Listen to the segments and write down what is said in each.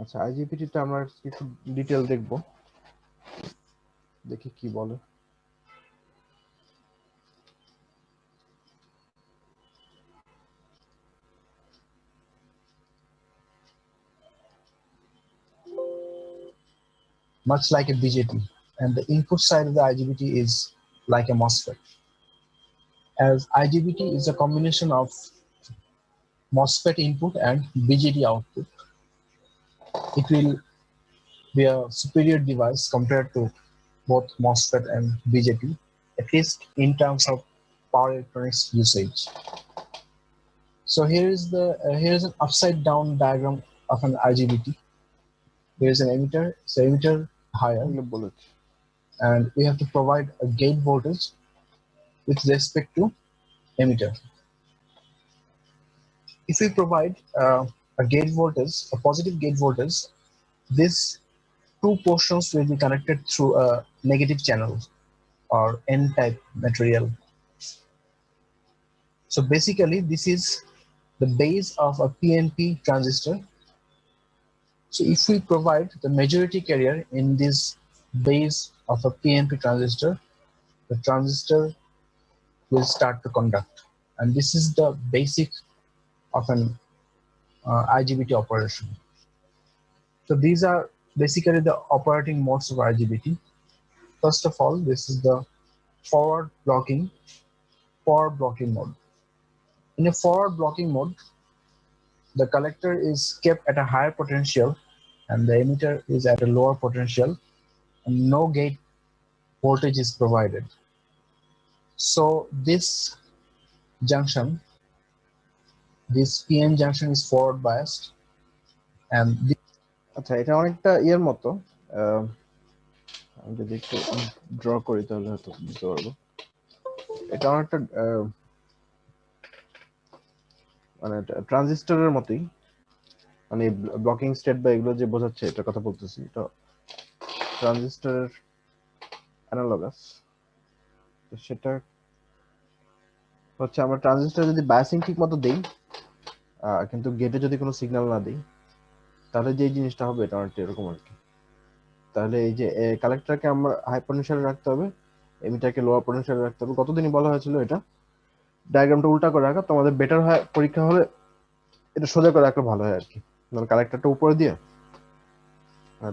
আচ্ছা, আইজিবিটিটা আমরা কিছু ডিটেল দেখব, দেখি কি বলে। Much like a BJT, and the input side of the IGBT is like a MOSFET. As IGBT is a combination of MOSFET input and BJT output, it will be a superior device compared to both MOSFET and BJT, at least in terms of power electronics usage. So here is an upside down diagram of an IGBT. There is an emitter, so emitter higher, এগুলো বলেছি। and we have to provide a gate voltage with respect to emitter. If we provide a gate voltage, a positive gate voltage, these two portions will be connected through a negative channel or N-type material. So basically, this is the base of a PNP transistor. So if we provide the majority carrier in this base of a PNP transistor, the transistor will start to conduct. And this is the basic of an IGBT operation. So these are basically the operating modes of IGBT. First of all, this is the forward blocking mode. In a forward blocking mode, the collector is kept at a higher potential and the emitter is at a lower potential, and no gate voltage is provided. So this junction, this PN junction is forward biased, and আচ্ছা, এটা অনেকটা ইয়ের মতো, আমি যদি একটু draw করি তাহলে হয়তো বুঝতে পারবো। এটা অনেকটা মানে ট্রানজিস্টরের মতোই, মানে ব্লকিং স্টেট বা এগুলো যে বোঝাচ্ছে এটার কথা বলতেছি, এটা ট্রানজিস্টরের অ্যানালগাস। তো সেটা হচ্ছে আমরা ট্রানজিস্টর যদি বায়াসিং ঠিক মতো দেই, কিন্তু গেটে যদি কোনো সিগন্যাল না দিই, তাহলে যে জিনিসটা হবে এটা অনেকটা এরকম আর কি। তাহলে এই যে কালেক্টরকে আমরা হাই পটেনশিয়ালে রাখতে হবে, এমিটারকে লোয়ার পটেনশিয়ালে রাখতে হবে। কতদিনই বলা হয়েছিল এটা ডায়াগ্রামটা উল্টা করে রাখা, তোমাদের বেটার হয় পরীক্ষা হলে এটা সোজা করে রাখলে ভালো হয় আর কি, মানে কালেক্টরটা উপরে দিয়ে,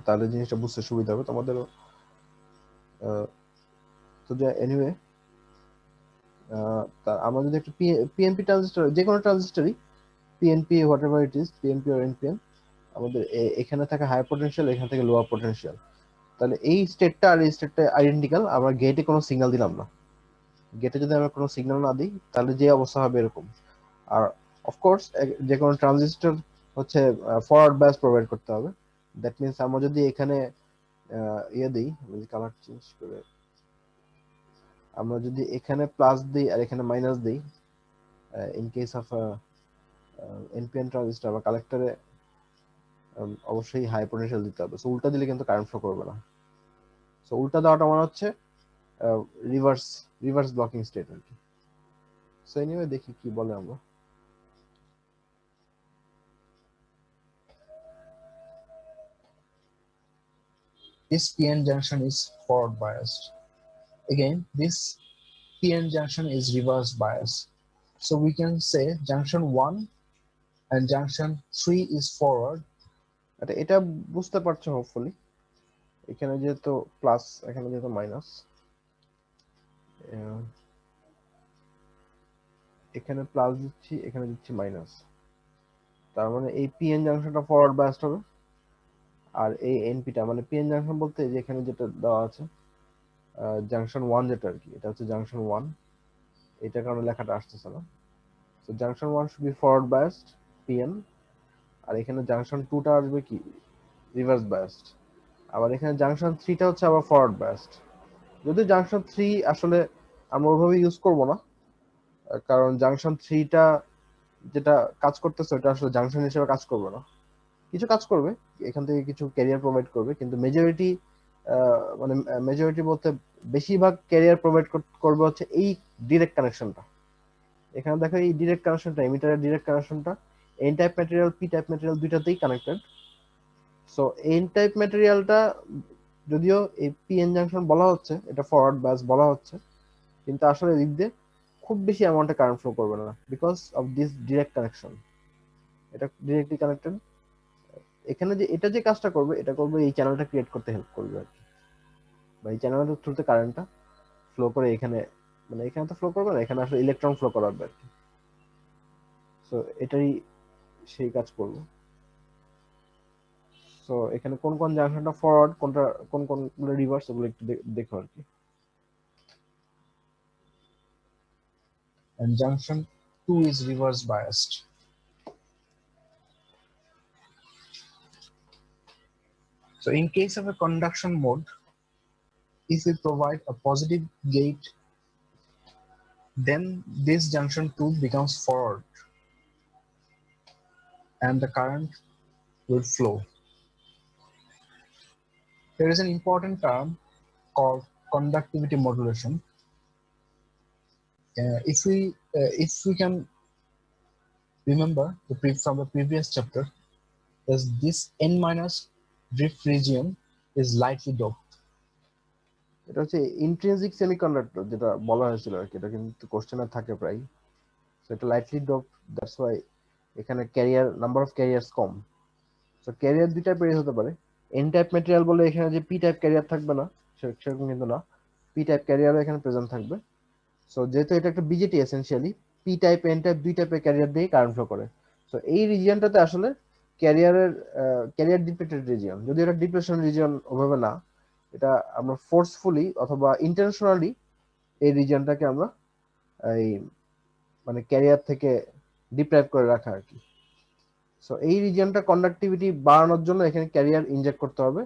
তাহলে জিনিসটা বুঝতে সুবিধা হবে তোমাদেরও। তো যে এনিওয়ে, আমরা যদি একটা পিএনপি ট্রানজিস্টর, যে কোনো ট্রানজিস্টরই PNP whatever it is, PNP আর এনপিএন, আমাদের এখানে থাকে হাই পটেনশিয়াল, এখানে থেকে লোয়ার পটেনশিয়াল। তাহলে এই স্টেটটা আর এই স্টেটটা আইডেন্টিক্যাল। আমরা গেটে কোনো সিগন্যাল দিলাম না, গেটে যদি আমরা কোনো সিগন্যাল না দিই তাহলে যে অবস্থা হবে এরকম। আর অফকোর্স যে কোনো ট্রানজিস্টর হচ্ছে ফরওয়ার্ড বায়াস প্রোভাইড করতে হবে। দ্যাট মিনস আমরা যদি এখানে ইয়ে দিই, কালার চেঞ্জ করে, আমরা যদি এখানে প্লাস দিই আর এখানে মাইনাস দিই, in case of NPN transistor বা কালেক্টরে অবশ্যই হাই পটেনশিয়াল দিতে হবে। সো উল্টা দিলে কিন্তু কারেন্ট ফ্লো করবে না। সো উল্টা দেওয়াটা মানে হচ্ছে রিভার্স ব্লকিং স্টেট আর কি। সো এনিওয়ে দেখি কি বলে আমরা। this PN junction is forward biased. Again, this PN junction is reverse biased. So we can say junction 1 and junction 3 is forward. এটা বুঝতে পারছো হোপফুলি। এখানে যেহেতু প্লাস, এখানে যেহেতু মাইনাস, এখানে প্লাস দিচ্ছি, এখানে দিচ্ছি মাইনাস, তার মানে এই পিএন জাংশনটা ফরওয়ার্ড বায়াসড হবে। আর এই এনপিটা মানে পিএন জাংশন বলতে যে এখানে যেটা দেওয়া আছে জাংশন 1 যেটা আর কি, এটা হচ্ছে জাংশন 1, এটার কারণে লেখাটা আসতেছে না। So junction 1 should be forward biased PN, আর এখানে জাংশন 2টা আসবে কি রিভার্স বায়াসড। আবার এখানে জাংশন 3টা হচ্ছে আবার ফরওয়ার্ড বায়াসড। যদি জাংশন 3 আসলে আমরা ওইভাবে ইউজ করব না, কারণ জাংশন 3টা যেটা কাজ করতেছে ওটা আসলে জাংশন হিসেবে কাজ করবে না, কিছু কাজ করবে, এখান থেকে কিছু ক্যারিয়ার প্রোভাইড করবে, কিন্তু মেজরিটি মানে মেজরিটি বলতে বেশিরভাগ ক্যারিয়ার প্রোভাইড করবে হচ্ছে এই ডিরেক্ট কানেকশনটা। এখানে দেখো এই ডিরেক্ট কানেকশনটা, এমিটারের ডিরেক্ট কানেকশনটা N type material P type material দুইটাতেই কানেক্টেড। সো এন টাইপ ম্যাটেরিয়ালটা যদিও এই পিএন জাংশন বলা হচ্ছে, এটা ফরওয়ার্ড বাস বলা হচ্ছে, কিন্তু আসলে এদিক দিয়ে খুব বেশি অ্যামাউন্টে কারেন্ট ফ্লো করবে না because of this direct connection. এটা ডিরেক্টলি কানেক্টেড। এখানে যে এটা যে কাজটা করবে, এটা করবে এই চ্যানেলটা ক্রিয়েট করতে হেল্প করবে আর কি, বা এই চ্যানেলের থ্রুতে কারেন্টটা ফ্লো করে এখানে, মানে এখানে তো ফ্লো করবে না, এখানে আসলে ইলেকট্রন ফ্লো করাবে আর কি। সো এটাই সেই কাজ করবে। সো এখানে কোন কোন জাংশনটা ফরওয়ার্ড, কোনটা কোন কোনগুলো রিভার্স, ওগুলো একটু দেখো আর কি। And junction 2 is reverse biased. So in case of a conduction mode, if we provide a positive gate, then this junction 2 becomes forward and the current will flow. There is an important term called conductivity modulation. If we can remember from the previous chapter, is this n minus drift region is lightly doped. এটা হচ্ছে intrinsic semiconductor যেটা বলা হয়েছিল আর কি, এটা কিন্তু কোশ্চেনে থাকে প্রায়। সো এটা লাইটলি ডোপ, দ্যাটস ওয়াই এখানে career number of carriers com. So career দুই টাইপের হতে পারে। এন টাইপ ম্যাটেরিয়াল বলে এখানে যে পি টাইপ ক্যারিয়ার থাকবে না, সেরকম কিন্তু না, পি টাইপ ক্যারিয়ারও এখানে প্রেজেন্ট থাকবে। সো যেহেতু এটা একটা BJD essentially, P type N type দুই টাইপের ক্যারিয়ার দিয়ে কারেন্ট ফ্লো করে। সো এই রিজিয়নটাতে আসলে ক্যারিয়ার ডিপ্লেটেড রিজিয়ন, যদি এটা ডিপ্লেশন রিজিয়ন ওভাবে না, এটা আমরা ফোর্সফুলি অথবা ইন্টেনশনালি এই রিজিয়নটাকে আমরা এই মানে ক্যারিয়ার থেকে ডিপ্রাইভ করে রাখা আর কি। সো এই রিজিয়নটা কন্ডাক্টিভিটি বাড়ানোর জন্য এখানে ক্যারিয়ার ইনজেক্ট করতে হবে।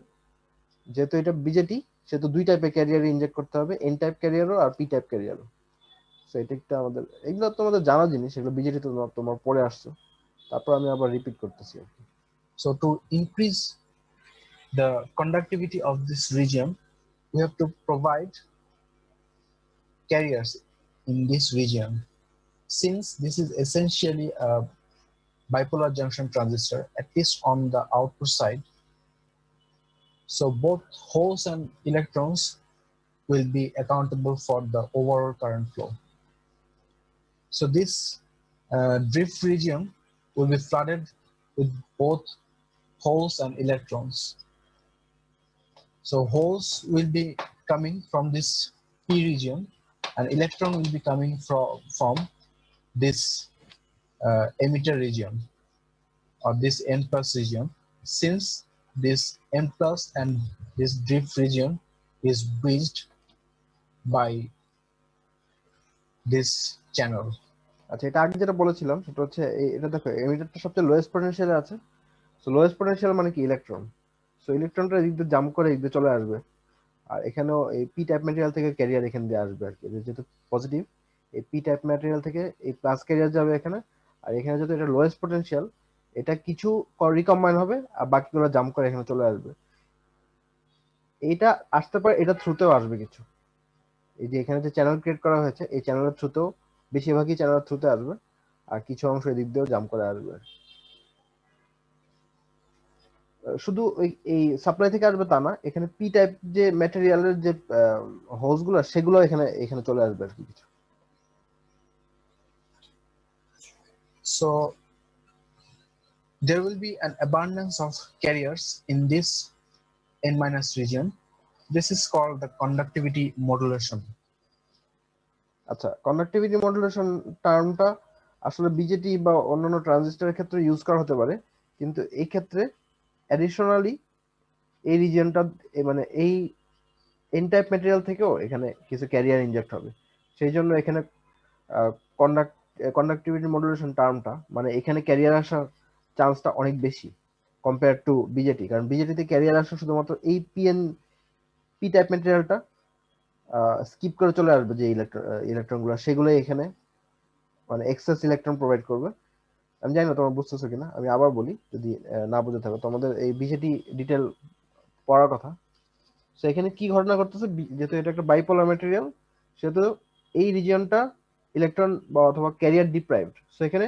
যেহেতু এটা বিজেটি, সেহেতু দুই টাইপের ক্যারিয়ার ইনজেক্ট করতে হবে, এন টাইপ ক্যারিয়ারও আর পি টাইপ ক্যারিয়ারও। সো এটা একটা আমাদের, এগুলো তোমাদের জানা জিনিস, এগুলো বিজেটি তোমার পড়ে আসছো, তারপর আমি আবার রিপিট করতেছি আর কি। So to increase the conductivity of this region, we have to provide carriers in this region. Since this is essentially a bipolar junction transistor, at least on the output side, so both holes and electrons will be accountable for the overall current flow. So this drift region will be flooded with both holes and electrons. So holes will be coming from this P region and electron will be coming from this emitter region or this N plus region. Since this N plus and this drift region is bridged by this channel. আচ্ছা, এটা আগে যেটা বলেছিলাম সেটা হচ্ছে এটা দেখো, এমিটারটা সবচেয়ে লোয়েস্ট পটেনশিয়ালে আছে। সো লোয়েস্ট পটেনশিয়াল মানে কি? ইলেকট্রন। সো ইলেকট্রনটা এদিক দিয়ে জাম্প করে এদিক দিয়ে চলে আসবে, আর এখানেও এই পি টাইপ ম্যাটেরিয়াল থেকে ক্যারিয়ার এখান দিয়ে আসবে আর কি। যেহেতু পজিটিভ, এই পি টাইপ ম্যাটেরিয়াল থেকে এই প্লাস ক্যারিয়ার যাবে এখানে, আর এখানে যেহেতু এটা লোয়েস্ট পটেনশিয়াল, এটা কিছু রিকম্বাইন হবে আর বাকিগুলো জাম্প করে এখানে চলে আসবে। এটা আসতে পারে, এটা থ্রুতেও আসবে কিছু। এই যে এখানে যে চ্যানেল ক্রিয়েট করা হয়েছে, এই চ্যানেলের থ্রুতেও, বেশিরভাগই চ্যানেলের থ্রুতে আসবে, আর কিছু অংশ এদিক দিয়েও জাম্প করে আসবে। শুধু এই সাপ্লাই থেকে আসবে তা না, এখানে পি টাইপ যে ম্যাটেরিয়ালের যে হোস গুলো, সেগুলো এখানে চলে আসবে আর কি কিছু। So there will be an abundance of carriers in this N minus region. This is called the conductivity modulation. আচ্ছা, কন্ডাক্টিভিটি মডুলেশন টার্মটা আসলে বিজেটি বা অন্যান্য ট্রানজিস্টরের ক্ষেত্রে ইউজ করা হতে পারে, কিন্তু এই ক্ষেত্রে অ্যাডিশনালি এই রিজিয়নটা, মানে এই এন টাইপ ম্যাটেরিয়াল থেকেও এখানে কিছু ক্যারিয়ার ইনজেক্ট হবে। সেই জন্য এখানে কন্ডাক্টিভিটি মডুলেশন টার্মটা, মানে এখানে ক্যারিয়ার আসার চান্সটা অনেক বেশি কম্পেয়ার টু বিজেটি। কারণ বিজেটিতে ক্যারিয়ার আসা শুধুমাত্র এই পি টাইপ ম্যাটেরিয়ালটা স্কিপ করে চলে আসবে, যে ইলেকট্রনগুলো সেগুলো এখানে মানে এক্সেস ইলেকট্রন প্রোভাইড করবে। আমি জানি না তোমার বুঝতেছো কিনা, আমি আবার বলি যদি না বুঝে থাকো। তোমাদের এই বিজেটি ডিটেল পড়ার কথা। সো এখানে কি ঘটনা করতেছে, যেহেতু এটা একটা বাইপোলার ম্যাটেরিয়াল, সেহেতু এই রিজিয়নটা ইলেকট্রন বা অথবা ক্যারিয়ার ডিপ্রাইভড। সো এখানে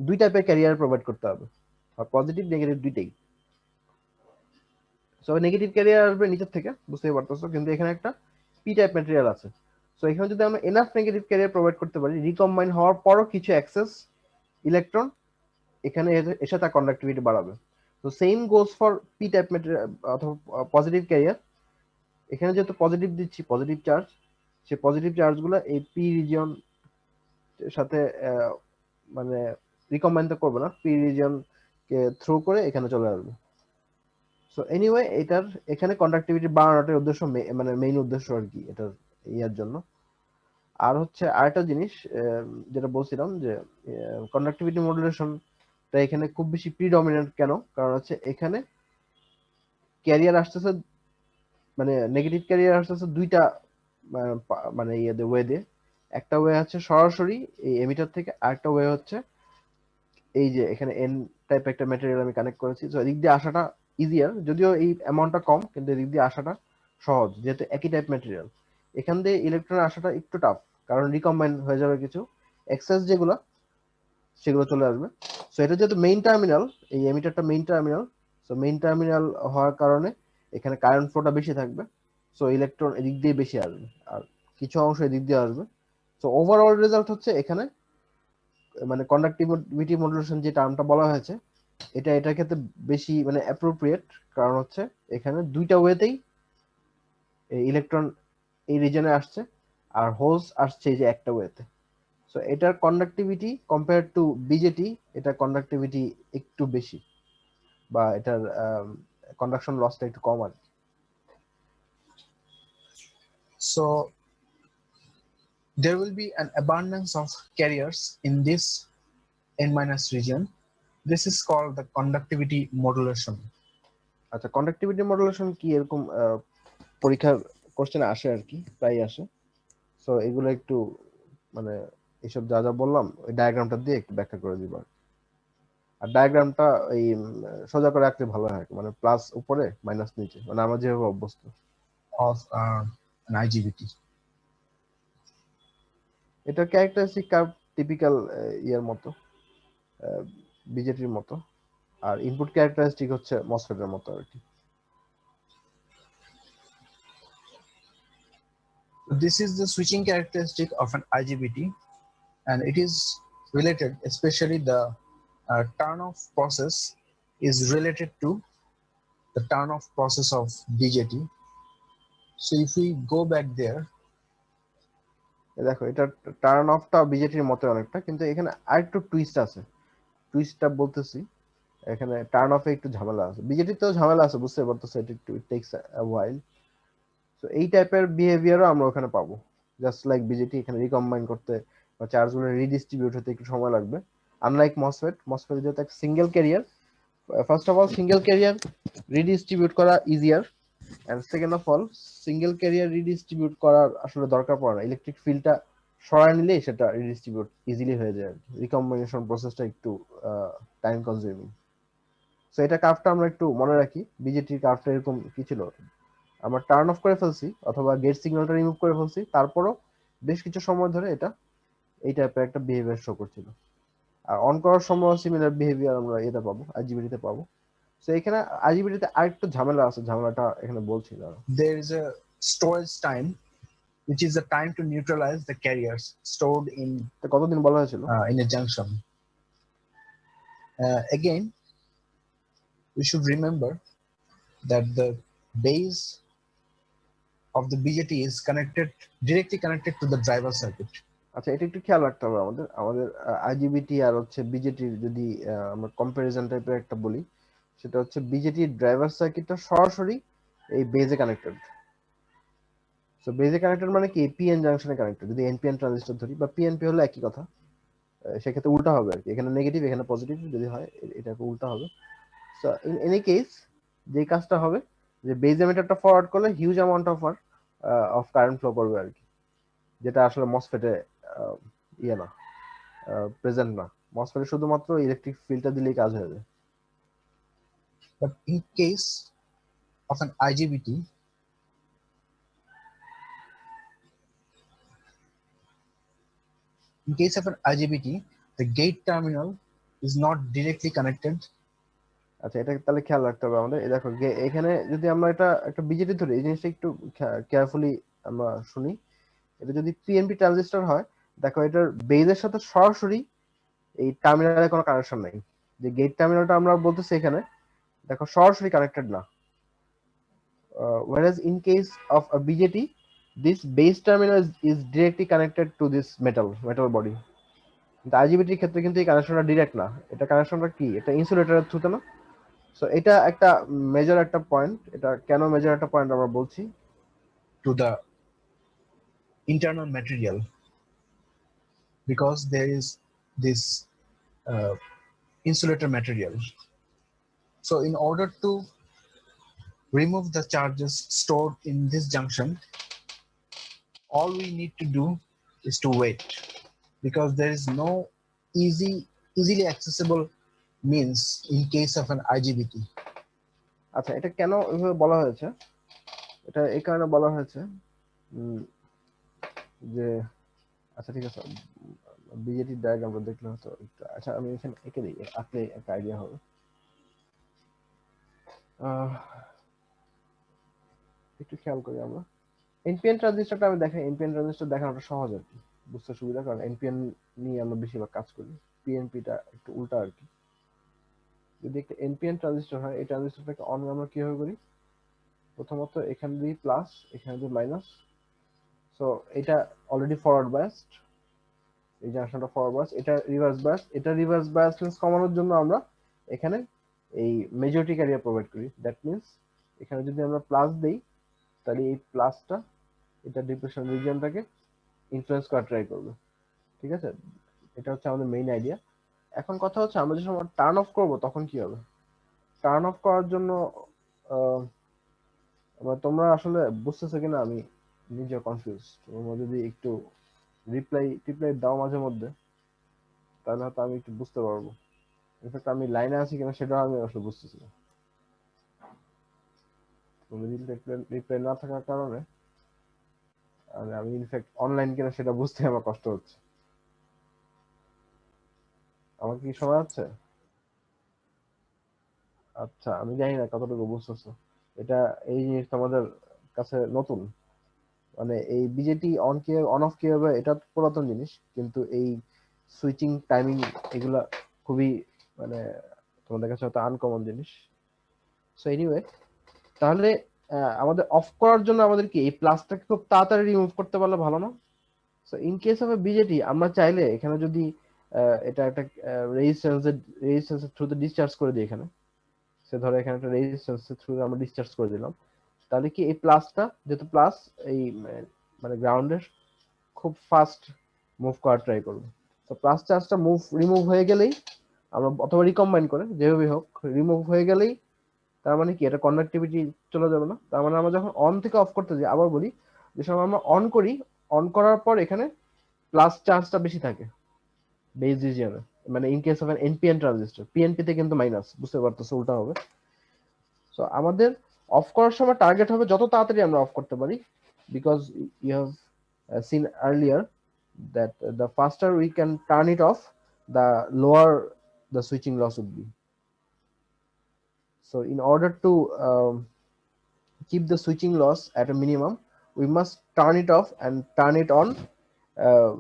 দুই টাইপের ক্যারিয়ার প্রোভাইড করতে হবে, আর পজিটিভ নেগেটিভ দুইটাই। সো নেগেটিভ ক্যারিয়ার আসবে নিচের থেকে, বুঝতেই পারতেছো, কিন্তু এখানে একটা পি টাইপ ম্যাটেরিয়াল আছে। সো এখানে যদি আমরা এনাফ নেগেটিভ ক্যারিয়ার প্রোভাইড করতে পারি, রিকম্বাইন হওয়ার পরও কিছু এক্সেস ইলেকট্রন এখানে এসে তার কন্ডাক্টিভিটি বাড়াবে। তো same goes for P type material অথবা পজিটিভ ক্যারিয়ার। এখানে যেহেতু পজিটিভ দিচ্ছি, পজিটিভ চার্জ, সেই পজিটিভ চার্জগুলো এই পি রিজিয়ন সাথে মানে রিকম্বাইন তো করবে না, পি রিজিয়ন কে থ্রু করে এখানে চলে আসবে। সো এনিওয়ে এটার এখানে কন্ডাক্টিভিটি বাড়ানোটার উদ্দেশ্য, মানে মেইন উদ্দেশ্য আর কি এটার ইয়ার জন্য। আর হচ্ছে আরেকটা জিনিস যেটা বলছিলাম যে কন্ডাক্টিভিটি মডুলেশনটা এখানে খুব বেশি প্রিডমিনেন্ট কেন, কারণ হচ্ছে এখানে ক্যারিয়ার আসতেছে, মানে নেগেটিভ ক্যারিয়ার আসতেছে দুইটা মানে ইয়ে ওয়ে দিয়ে। একটা ওয়ে হচ্ছে সরাসরি এই এমিটার থেকে, আরেকটা ওয়ে হচ্ছে এই যে এখানে এন টাইপ একটা ম্যাটেরিয়াল আমি কানেক্ট করেছি। তো এদিক দিয়ে আসাটা ইজিয়ার, যদিও এই অ্যামাউন্টটা কম, কিন্তু এদিক দিয়ে আসাটা সহজ, যেহেতু একই টাইপ ম্যাটেরিয়াল। এখান দিয়ে ইলেকট্রন আসাটা একটু টাফ, কারণ রিকম্বাইন হয়ে যাবে কিছু এক্সেস যেগুলো, সেগুলো চলে আসবে। সো এটা যেহেতু মেইন টার্মিনাল, এই এমিটারটা main terminal, so main terminal হওয়ার কারণে এখানে কারেন্ট ফ্লোটা বেশি থাকবে। সো ইলেকট্রন এদিক দিয়ে বেশি আসবে, আর কিছু অংশ এদিক দিয়ে আসবে। সো ওভারঅল রেজাল্ট হচ্ছে এখানে মানে কন্ডাক্টিভিটি মডুলেশন যে টার্মটা বলা হয়েছে, এটা এটার ক্ষেত্রে বেশি মানে অ্যাপ্রোপ্রিয়েট, কারণ হচ্ছে এখানে দুইটা ওয়েতেই ইলেকট্রন এই রিজনে আসছে, আর হোলস আসছে এই যে একটা ওয়েতে। সো এটার কন্ডাক্টিভিটি কম্পেয়ার টু বিজেটি, এটা কন্ডাক্টিভিটি একটু বেশি, বা এটার কন্ডাকশন লসটা একটু কম আর কি। So there will be an abundance of carriers in this n minus region. This is called the conductivity modulation. আচ্ছা, কন্ডাক্টিভিটি মডুলেশন কি, এরকম পরীক্ষার কোশ্চেনে আসে আর কি, প্রায় আসে। সো এগুলো একটু মানে এইসব যা যা বললাম ওই ডায়াগ্রামটা দিয়ে একটু ব্যাখ্যা করে দিবা। আর ডায়াগ্রামটা এই সোজা করে রাখলে ভালো হয়, মানে প্লাস উপরে মাইনাস নিচে, মানে আমার যেভাবে অভ্যস্ত। Of an IGBT. এটা ক্যারেক্টারিস্টিক কার্ভ টিপিক্যাল ইয়ার মতো, বিজেটির মতো। আর ইনপুট ক্যারেক্টারিস্টিক হচ্ছে মসফেটের মতো আর কি। This is the switching characteristic of an IGBT, and it is related, especially the turn-off process is related to the turn-off process of BJT. So if we go back there, দেখো এটা turn অফটা বিজেটির মতো অনেকটা, কিন্তু এখানে আরেকটু twist আছে। টুইস্টটা বলতেছি, এখানে টার্ন অফে একটু ঝামেলা আছে, বিজেটিতেও ঝামেলা আছে, বুঝতে পারতেছে, এটা একটু টেকস আ হোয়াইল। তো এই টাইপের বিহেভিয়ারও আমরা ওখানে পাবো, জাস্ট লাইক বিজেটি। এখানে রিকম্বাইন করতে বা চার্জগুলো রিডিস্ট্রিবিউট হতে একটু সময় লাগবে। আনলাইক মসফেট যেহেতু একটা single carrier, first of all single carrier redistribute করা easier, and second of all single carrier redistribute করার আসলে দরকার পড়ে না, ইলেকট্রিক ফিল্ডটা সরায় নিলেই সেটা রিডিস্ট্রিবিউট ইজিলি হয়ে যায় আর কি। রিকম্বিনেশন প্রসেসটা একটু টাইম কনজিউমিং। সো এটা কার্ভটা আমরা একটু মনে রাখি, বিজেটির কার্ভটা এরকম কি ছিল, আমরা টার্ন অফ করে ফেলছি অথবা গেট সিগন্যালটা রিমুভ করে ফেলছি, তারপরও বেশ কিছু সময় ধরে এটা এই টাইপের একটা বিহেভিয়ার শো করছিল। আর অন করার সময় সিমিলার বিহেভিয়ার আমরা এটা পাবো, আইজিবিটিতে পাবো। সো এখানে আইজিবিটিতে আরেকটু ঝামেলা আছে, ঝামেলাটা এখানে বলছি না। there is a storage time, which is the time to neutralize the carriers stored তো কতদিন বলা হয়েছিল? in a junction. Again, we should remember that the base of the BJT is directly connected to the driver circuit. আচ্ছা, এটা একটু খেয়াল রাখতে হবে আমাদের। আইজিবিটি আর হচ্ছে বিজেটির যদি আমরা কম্পারিজন টাইপের একটা বলি, সেটা হচ্ছে বিজেটির ড্রাইভার সার্কিটটা সরাসরি এই বেজে কানেক্টেড। সো বেজে কানেক্টেড মানে কি, পিএন জাংশনে কানেক্টেড। যদি এনপিএন ট্রানজিস্টর ধরি বা পিএনপি হলে একই কথা, সেক্ষেত্রে উল্টা হবে আর কি, এখানে নেগেটিভ এখানে পজিটিভ যদি হয়, এটা উল্টা হবে। সো ইন এনি কেস যে কাজটা হবে, যে বেজ এমিটারটা ফরওয়ার্ড করলে huge amount of current flow করবে আর কি, যেটা আসলে মসফেটে ইয়ে না, প্রেজেন্ট না। মসফেটে শুধুমাত্র ইলেকট্রিক ফিল্ডটা দিলেই কাজ হয়ে যায়। But in case of an IGBT, the gate terminal is not directly connected আচ্ছা, এটা তাহলে খেয়াল রাখতে হবে আমাদের। এই দেখো এখানে যদি আমরা এটা একটা বিজেটি ধরি, এই জিনিসটা একটু কেয়ারফুলি আমরা শুনি। এটা যদি পিএনপি ট্রানজিস্টর হয়, দেখো এটার বেজের সাথে সরাসরি এই টার্মিনালের কোনো কানেকশন নাই। যে গেট টার্মিনালটা আমরা বলতেছি এখানে, দেখো সরাসরি কানেক্টেড না। whereas in case of a BJT, this base terminal is directly connected to this metal body. কিন্তু আইজিবিটির ক্ষেত্রে কিন্তু এই কানেকশনটা ডিরেক্ট না। এটা কানেকশনটা কি? এটা ইনসুলেটরের থ্রুতে না। সো এটা একটা মেজর একটা পয়েন্ট। এটা কেন মেজর একটা পয়েন্ট আমরা বলছি? to the internal material, because there is this insulator material. So in order to remove the charges stored in this junction, all we need to do is to wait, because there is no easily accessible means in case of an IGBT. আচ্ছা, এটা কেন এভাবে বলা হয়েছে? এটা এই কারণে বলা হয়েছে যে, আচ্ছা ঠিক আছে, বিজেটি ডায়াগ্রামটা দেখলে হয়তো একটু, আচ্ছা আমি এখানে এঁকে দিই, আপনি একটা আইডিয়া হবে। একটু খেয়াল করি আমরা। এনপিএন ট্রানজিস্টরটা আমি দেখাই। এনপিএন ট্রানজিস্টর দেখানোটা সহজ আর কি, বুঝতে সুবিধা, কারণ এনপিএন নিয়ে আমরা বেশিরভাগ কাজ করি। পিএনপিটা একটু উল্টা আর কি। যদি একটা এনপিএন ট্রানজিস্টর হয়, এই ট্রানজিস্টরটাকে অন আমরা কিভাবে করি? প্রথমত এখানে দিই প্লাস, এখানে দিই মাইনাস। সো এটা অলরেডি ফরওয়ার্ড বায়াসড, এই জাংশনটা ফরওয়ার্ড বায়াস, এটা রিভার্স বায়াস। এটা রিভার্স বায়াসনেস কমানোর জন্য আমরা এখানে এই মেজরিটি ক্যারিয়ার প্রোভাইড করি। দ্যাট মিনস এখানে যদি আমরা প্লাস দেই, তাহলে এই প্লাসটা এটা ডিপ্রেশন রিজিয়নটাকে ইনফ্লুয়েন্স করা ট্রাই করবে। ঠিক আছে, এটা হচ্ছে আমাদের মেইন আইডিয়া। এখন কথা হচ্ছে আমরা যখন টার্ন অফ করব তখন কি হবে? টার্ন অফ করার জন্য তোমরা আসলে বুঝতেছো কিনা আমি নিজে কনফিউজ। তোমরা যদি একটু রিপ্লাই দাও মাঝে মধ্যে, তাহলে হয়তো আমি একটু বুঝতে পারবো। ইনফ্যাক্ট আমি লাইনে আছি কিনা সেটাও আমি আসলে বুঝতেছি না। তুমি রিপ্লাই না থাকার কারণে আমি ইনফ্যাক্ট অনলাইন কিনা সেটা বুঝতে আমার কষ্ট হচ্ছে। আমার কি শোনা যাচ্ছে? আচ্ছা, আমি জানি না কতটুকু বুঝতেছো। এটা এই জিনিসটা আমাদের কাছে নতুন। মানে এই বিজেটি অন অফ কিভাবে, এটা পুরাতন জিনিস, কিন্তু এই সুইচিং টাইমিং এগুলা খুবই মানে তোমাদের কাছে হয়তো আনকমন জিনিস। সো এনিওয়ে, তাহলে আমাদের অফ করার জন্য আমাদের কি এই প্লাসটাকে খুব তাড়াতাড়ি রিমুভ করতে পারলে ভালো না? So in case of A BJD আমরা চাইলে এখানে যদি এটা একটা রেজিস্ট্যান্সের থ্রুতে ডিসচার্জ করে দিই, এখানে সে ধরো এখানে একটা রেজিস্ট্যান্সের থ্রুতে আমরা ডিসচার্জ করে দিলাম, তাহলে কি এই প্লাসটা, যেহেতু প্লাস এই মানে গ্রাউন্ডের খুব ফাস্ট মুভ করার ট্রাই করবে। তো প্লাস চার্জটা রিমুভ হয়ে গেলেই আমরা, অথবা রিকম্বাইন করে যেভাবে হোক রিমুভ হয়ে গেলেই, তার মানে কি এটা কন্ডাক্টিভিটি চলে যাবে না? তার মানে আমরা যখন অন থেকে অফ করতে যাই, আবার বলি, যে সময় আমরা অন করি, অন করার পর এখানে প্লাস চার্জটা বেশি থাকে বেস রিজিয়নে, মানে in case of N NPN transistor. PNP তে কিন্তু মাইনাস, বুঝতে পারতেছো, উল্টা হবে। সো আমাদের অফ করার সময় টার্গেট হবে যত তাড়াতাড়ি আমরা অফ করতে পারি, because you have seen earlier that the faster we can turn it off, the lower the switching loss would be. So in order to keep the switching loss at a minimum, we must turn it off and turn it on uh,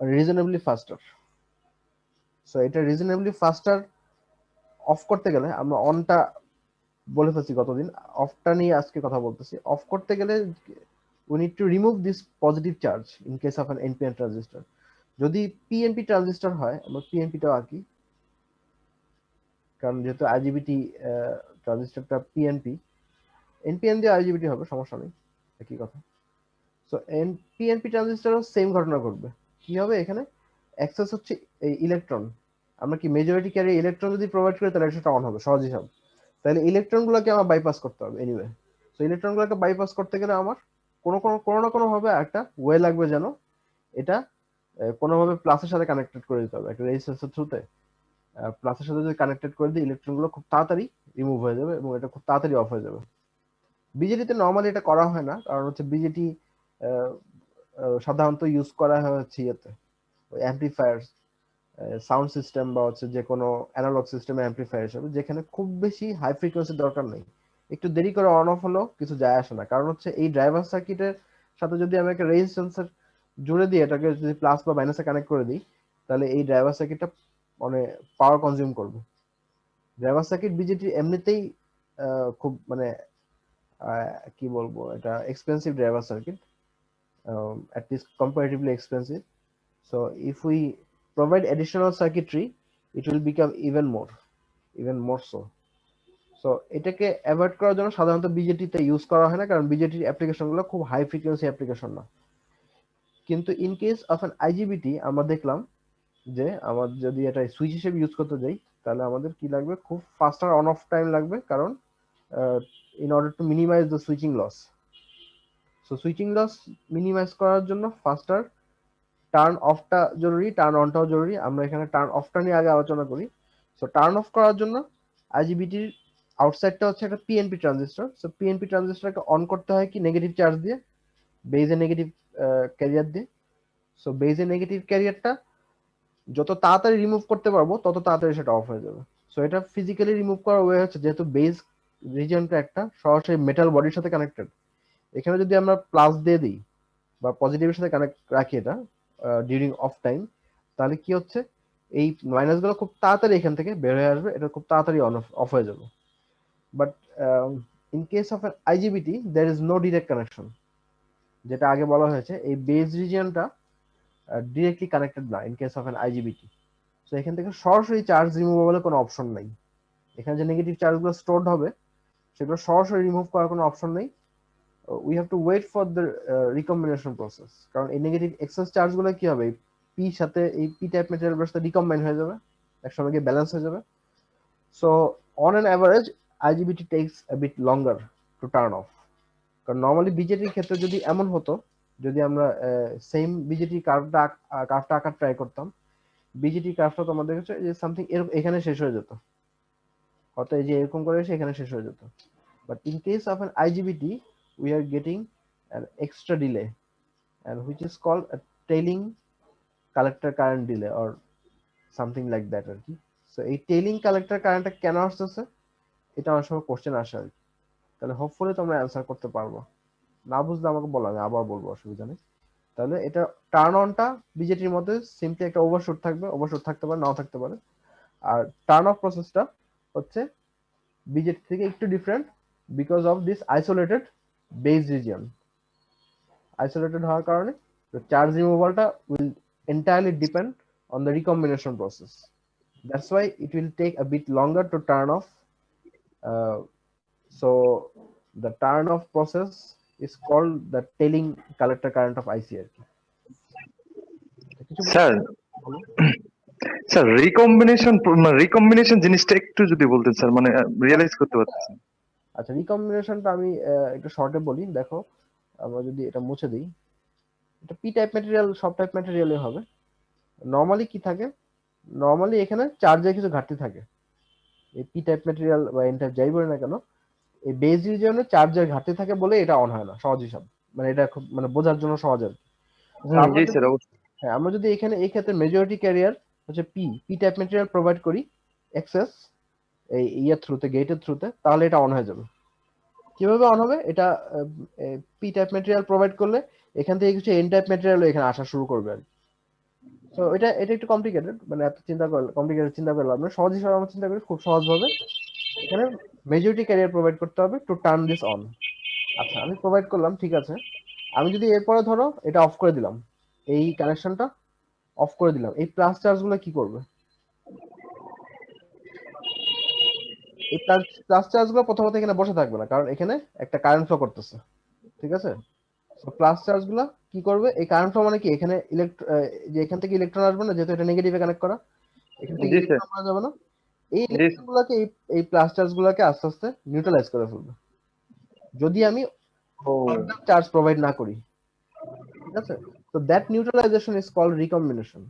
reasonably faster. So এটা reasonably faster of করতে গেলে, আমরা অনটা বলে ফেলছি গতদিন, অফটা নিয়ে আজকে কথা বলতেছি। অফ করতে গেলে we need to remove this positive charge in case of an NPN transistor. যদি পিএনপি ট্রানজিস্টর হয়, আমরা পিএনপিটাও আঁকি, কারণ যেহেতু আইজিবিটি ট্রানজিস্টরটা পিএনপি, এনপিএন দিয়ে আইজিবিটি হবে, সমস্যা নেই, একই কথা। সো পিএনপি ট্রানজিস্টরও সেম ঘটনা ঘটবে। কি হবে? এখানে অ্যাক্সেস হচ্ছে এই ইলেকট্রন, আমরা কি মেজরিটি ক্যারি ইলেকট্রন যদি প্রোভাইড করি, তাহলে সেটা অন হবে, সহজ হিসাব। তাহলে ইলেকট্রনগুলোকে আমার বাইপাস করতে হবে এনিওয়ে। সো ইলেকট্রনগুলোকে বাইপাস করতে গেলে আমার কোনো না কোনো ভাবে একটা ওয়ে লাগবে, যেন এটা কোনোভাবে প্লাসের সাথে কানেক্টেড করে দিতে হবে একটা রেজিস্ট্যান্সের থ্রুতে। প্লাসের সাথে যদি কানেক্টেড করে দিই, ইলেকট্রনগুলো খুব তাড়াতাড়ি রিমুভ হয়ে যাবে এবং এটা খুব তাড়াতাড়ি অফ হয়ে যাবে। বিজেটিতে নর্মালি এটা করা হয় না, কারণ হচ্ছে বিজেটি সাধারণত ইউজ করা হয় হচ্ছে ইয়েতে, ওই অ্যাম্পলিফায়ার সাউন্ড সিস্টেম বা হচ্ছে যে কোনো অ্যানালগ সিস্টেমের অ্যাম্পলিফায়ার হিসেবে, যেখানে খুব বেশি হাই ফ্রিকোয়েন্সি দরকার নেই, একটু দেরি করে অন অফ হলেও কিছু যায় আসে না। কারণ হচ্ছে এই ড্রাইভার সার্কিটের সাথে যদি আমি একটা রেজিস্ট্যান্সের জুড়ে দিয়ে এটাকে যদি প্লাস বা মাইনাসে কানেক্ট করে দিই, তাহলে এই ড্রাইভার সার্কিটটা মানে পাওয়ার কনজিউম করবে। ড্রাইভার সার্কিট বিজেটি এমনিতেই খুব মানে কি বলবো, এটা expensive driver circuit, at least comparatively expensive. So if we provide additional circuitry, it will become even more so. So এটাকে অ্যাভয়েড করার জন্য সাধারণত বিজেটিতে ইউজ করা হয় না, কারণ বিজেটির অ্যাপ্লিকেশনগুলো খুব হাই ফ্রিকোয়েন্সি অ্যাপ্লিকেশন না। কিন্তু ইন কেস অফ অ্যান আইজিবিটি আমরা দেখলাম যে আমাদের যদি এটা সুইচ হিসেবে ইউজ করতে যাই, তাহলে আমাদের কি লাগবে, খুব ফাস্টার অন অফ টাইম লাগবে, কারণ in order to minimize the switching loss. So switching loss minimize করার জন্য ফাস্টার টার্ন অফটা জরুরি, টার্ন অনটাও জরুরি। আমরা এখানে টার্ন অফটা নিয়ে আগে আলোচনা করি। সো টার্ন অফ করার জন্য আইজিবিটির আউটসাইডটা হচ্ছে একটা পিএনপি ট্রানজিস্টর। সো পিএনপি ট্রানজিস্টরকে অন করতে হয় কি, নেগেটিভ চার্জ দিয়ে, বেজে নেগেটিভ ক্যারিয়ার দিয়ে। সো বেজে নেগেটিভ ক্যারিয়ারটা যত তাড়াতাড়ি রিমুভ করতে পারবো তত তাড়াতাড়ি সেটা অফ হয়ে যাবে। সো এটা ফিজিক্যালি রিমুভ করার ওয়ে হচ্ছে, যেহেতু বেজ রিজিয়নটা একটা সরাসরি মেটাল বডির সাথে কানেক্টেড, এখানে যদি আমরা প্লাস দিয়ে দিই বা পজিটিভের সাথে কানেক্ট রাখি এটা ডিউরিং অফ টাইম, তাহলে কি হচ্ছে, এই মাইনাসগুলো খুব তাড়াতাড়ি এখান থেকে বের হয়ে আসবে, এটা খুব তাড়াতাড়ি অন অফ হয়ে যাবে। But in case of an IGBT there is no direct connection. যেটা আগে বলা হয়েছে, এই বেজ রিজিয়নটা ডিরেক্টলি কানেক্টেড না in case of an IGBT. So এখান থেকে সরাসরি চার্জ রিমুভেবলের কোনো অপশন নাই। এখানে যে নেগেটিভ চার্জগুলো স্টোরড হবে সেগুলো সরাসরি রিমুভ করার কোনো অপশন নেই। We have to wait for the recombination process, কারণ এই নেগেটিভ এক্সেস চার্জগুলো কি হবে, পি সাথে এই পি টাইপ ম্যাটেরিয়ালের সাথে রিকম্বাইন হয়ে যাবে, একসঙ্গে গিয়ে ব্যালেন্স হয়ে যাবে। So on an average IGBT takes a bit longer to turn off. কারণ নর্মালি বিজেটির ক্ষেত্রে যদি এমন হতো, যদি আমরা সেম বিজেটি কার্ভটা আঁকার ট্রাই করতাম, বিজেটি কার্ভটা তো আমাদের কাছে যে সামথিং এখানে শেষ হয়ে যেত, অর্থাৎ এই যে এরকম করে এসে এখানে শেষ হয়ে যেত। But in case of an আইজিবিটি we are getting an extra delay, and which is called a tailing collector current delay or something like that আর কি। সো এই টেইলিং কালেক্টর কারেন্টটা কেন আসতেছে, এটা অনেক সময় কোশ্চেন আসে আর কি। তাহলে হোপফুলি তোমরা অ্যান্সার করতে পারবো, না বুঝলে আমাকে বলো, আমি আবার বলবো, অসুবিধা নেই। তাহলে এটা টার্ন অনটা বিজেটির মধ্যে সিম্পলি একটা ওভারশুট থাকবে, ওভারশুট থাকতে পারে, নাও থাকতে পারে। আর টার্ন অফ প্রসেসটা হচ্ছে বিজেটি থেকে একটু different because of this isolated base region. Isolated হওয়ার কারণে চার্জ রিমুভালটা will entirely depend on the recombination process. That's why it will take a bit longer to turn off. So the turn off process is called the tailing collector current of IC আর কি। Sir sir recombination জিনিসটা একটু যদি বলতেন sir, মানে realise করতে পারতেছি। আচ্ছা, রিকম্বিনেশনটা আমি একটু শর্টে বলি। দেখো, আমরা যদি এটা মুছে দিই, এটা পি টাইপ ম্যাটেরিয়াল, সব টাইপ ম্যাটেরিয়ালে হবে। নরমালি কি থাকে, নরমালি এখানে চার্জের কিছু ঘাটতি থাকে। এই পি টাইপ ম্যাটেরিয়াল বা এন টাইপ যাই বলি না কেন, এই বেজ রিজিয়নে চার্জের ঘাটতি থাকে বলে এটা অন হয় না, সহজ হিসাব। মানে এটা খুব মানে বোঝার জন্য সহজ আর কি। জি স্যার, অবশ্যই। হ্যাঁ, আমরা যদি এখানে এই ক্ষেত্রে মেজরিটি ক্যারিয়ার হচ্ছে পি টাইপ ম্যাটেরিয়াল প্রোভাইড করি এক্সেস এই ইয়ার থ্রুতে, গেটের থ্রুতে, তাহলে এটা অন হয়ে যাবে। কিভাবে অন হবে, এটা পি টাইপ ম্যাটেরিয়াল প্রোভাইড করলে এখান থেকে কিছু এন টাইপ ম্যাটেরিয়াল এখানে আসা শুরু করবে আর কি। তো এটা একটু কমপ্লিকেটেড, মানে এত কমপ্লিকেটেড চিন্তা করলাম না, সহজ হিসাবে আমরা চিন্তা করি খুব সহজভাবে। এখানে মেজরিটি ক্যারিয়ার প্রোভাইড করতে হবে টু টার্ন দিস অন। আচ্ছা, আমি প্রোভাইড করলাম, ঠিক আছে। আমি যদি এরপরে ধরো এটা অফ করে দিলাম, এই কানেকশনটা অফ করে দিলাম, এই প্লাস চার্জগুলো কি করবে, এই প্লাস চার্জগুলো প্রথমত এখানে বসে থাকবে না, কারণ এখানে একটা কারেন্ট ফ্লো করতেছে, ঠিক আছে। প্লাস চার্জগুলো কি করবে, এই কারেন্ট ফ্লো মানে কি, এখানে যে এখান থেকে ইলেকট্রন আসবে না, যেহেতু এটা নেগেটিভে কানেক্ট করা, এখান থেকে জি স্যার, ইলেকট্রন পাওয়া যাবে না। এই জি ইলেকট্রনগুলোকে এই প্লাস চার্জগুলোকে আস্তে আস্তে নিউট্রালাইজ করে ফেলবে যদি আমি চার্জ প্রোভাইড না করি, ঠিক আছে। তো that neutralization is called recombination,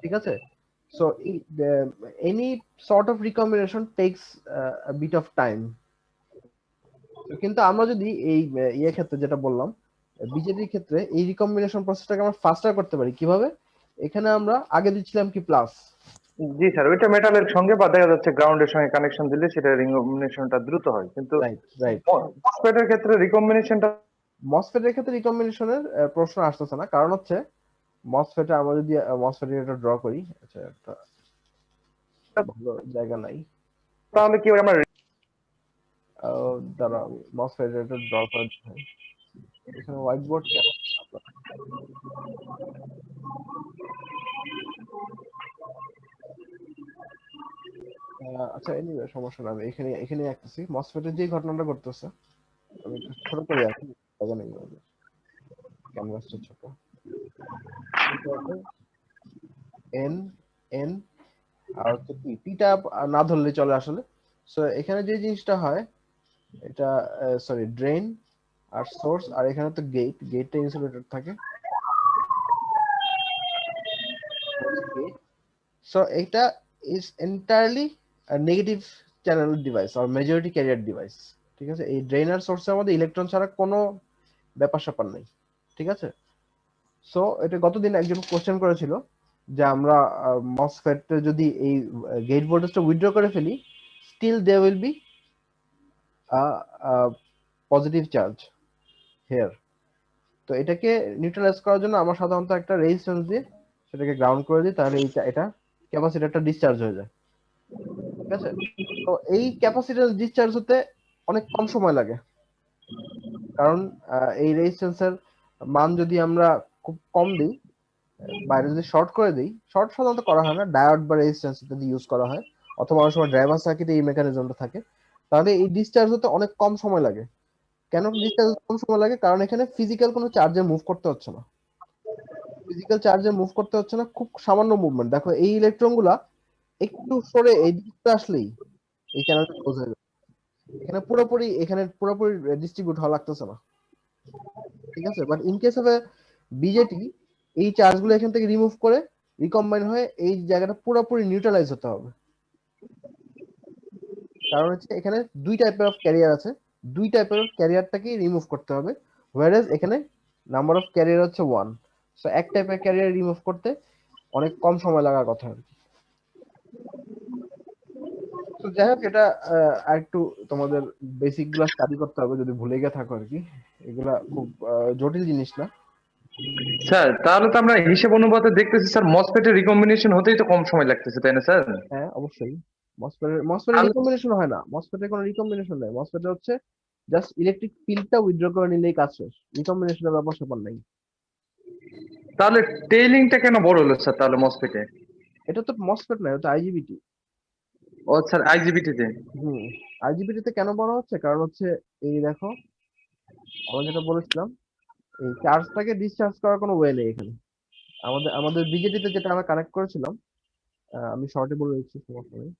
ঠিক আছে। So any sort of recombination takes a bit of time. কিন্তু আমরা যদি এই ইয়ে ক্ষেত্রে যেটা বললাম, বিজেপির ক্ষেত্রে এই রিকম্বিনেশন প্রসেসটাকে আমরা ফাস্টার করতে পারি কিভাবে, এখানে আমরা আগে দিচ্ছিলাম কি প্লাস। জি স্যার, ওইটা মেটালের সঙ্গে বা দেখা যাচ্ছে গ্রাউন্ডের সঙ্গে কানেকশন দিলে সেটা রিকম্বিনেশনটা দ্রুত হয়, কিন্তু রাইট রাইট। মসফেটের ক্ষেত্রে রিকম্বিনেশনটা মসফেটের ক্ষেত্রে রিকম্বিনেশনের প্রশ্ন আসতেছে না, কারণ হচ্ছে মসফেটে আমরা যদি মসফেটের এটা ড্র করি, আচ্ছা একটা ভালো জায়গা নাই, তাহলে কি হয়, আমরা দাঁড়া আমি মসফেটের এটা ড্র করে দিই। এখানে হোয়াইট বোর্ড কেন? আচ্ছা এনিওয়ে সমস্যা না, আমি এখানে এখানে আঁকতেছি। মসফেটের যে ঘটনাটা ঘটতেছে আমি একটু ছোট করে আঁকি, জায়গা নেই আমাদের, ক্যানভাসটা ছোট। এন এন আর হচ্ছে পি, পিটা না ধরলে চলে আসলে। সো এখানে যে জিনিসটা হয় এটা সরি ড্রেন আর সোর্স, আর এখানে তো গেট, গেটটা ইনসুলেটেড থাকে। সো এটা is entirely negative channel device আর মেজরিটি ক্যারিয়ার ডিভাইস। ঠিক আছে, এই ড্রেন আর সোর্সের মধ্যে ইলেকট্রন ছাড়া কোনো ব্যাপার স্যাপার নেই। ঠিক আছে, সো এটা গতদিন একজন কোশ্চেন করেছিল যে আমরা মসফেট যদি এই গেট ভোল্টেজটা উইথড্র করে ফেলি, still they will be positive charge here. তো এটাকে নিউট্রালাইজ করার জন্য আমরা সাধারণত একটা রেজিস্ট্যান্স দিয়ে সেটাকে গ্রাউন্ড করে দিই, তাহলে এটা ক্যাপাসিটরটা ডিসচার্জ হয়ে যায়। ঠিক আছে, তো এই ক্যাপাসিটর ডিসচার্জ হতে অনেক কম সময় লাগে, কারণ এই রেজিস্ট্যান্সের মান যদি আমরা খুব কম দিই, বাইরে যদি শর্ট করে দিই, শর্ট সাধারণত করা হয় না, ডায়োড বা রেজিস্ট্যান্স ইত্যাদি ইউজ করা হয়, অথবা অনেক সময় ড্রাইভার সার্কিটে এই মেকানিজমটা থাকে, তাহলে এই ডিসচার্জ হতে অনেক কম সময় লাগে। কেন ডিসচার্জ কম সময় লাগে? কারণ এখানে ফিজিক্যাল কোনো চার্জে মুভ করতে হচ্ছে না, ফিজিক্যাল চার্জে মুভ করতে হচ্ছে না, খুব সামান্য মুভমেন্ট। দেখো এই ইলেকট্রন গুলা একটু সরে এই দিকটা আসলেই এই চ্যানেলটা ক্লোজ হয়ে যাবে, এখানে পুরোপুরি ডিস্ট্রিবিউট হওয়া লাগতেছে না। ঠিক আছে, but in case of A BJD এই চার্জগুলো এখান থেকে রিমুভ করে রিকম্বাইন হয়ে এই জায়গাটা পুরোপুরি নিউট্রালাইজ হতে হবে। কারণ হচ্ছে এখানে দুই টাইপের অফ ক্যারিয়ার আছে, দুই টাইপের অফ ক্যারিয়ারটাকে রিমুভ করতে হবে, হোয়ারেজ এখানে নাম্বার অফ ক্যারিয়ার হচ্ছে 1। সো এক টাইপের ক্যারিয়ার রিমুভ করতে অনেক কম সময় লাগার কথা আর কি। তো যাই হোক, এটা আরেকটু তোমাদের বেসিক গুলা স্টাডি করতে হবে যদি ভুলে গিয়ে থাকো আর কি, এগুলা খুব জটিল জিনিস না। স্যার, তাহলে তো আমরা হিসেব অনুপাতে দেখতেছি স্যার, মসফেটের রিকম্বিনেশন হতেই তো কম সময় লাগতেছে, তাই না স্যার? হ্যাঁ অবশ্যই, মসফেটের তাহলে রিকম্বিনেশন হয় না, মসফেটের কোনো রিকম্বিনেশন নেই, মসফেটে হচ্ছে জাস্ট ইলেকট্রিক ফিল্ডটা উইথড্র করে নিলেই কাজ শেষ, রিকম্বিনেশনের ব্যাপার স্যাপার নাই। তাহলে টেইলিংটা কেন বড় হলো স্যার তাহলে মসফেটে? এটা তো মসফেট না, এটা আইজিবিটি। ও স্যার, আইজিবিটিতে। হুম, আইজিবিটি তে কেন বড় হচ্ছে? কারণ হচ্ছে এই দেখো আমরা যেটা বলেছিলাম, এই চার্জটাকে ডিসচার্জ করার কোনো ওয়ে নেই এখানে। আমাদের বিজেটি তে যেটা আমরা কানেক্ট করেছিলাম, আমি শর্টে বলে দিচ্ছি সমস্যা নেই।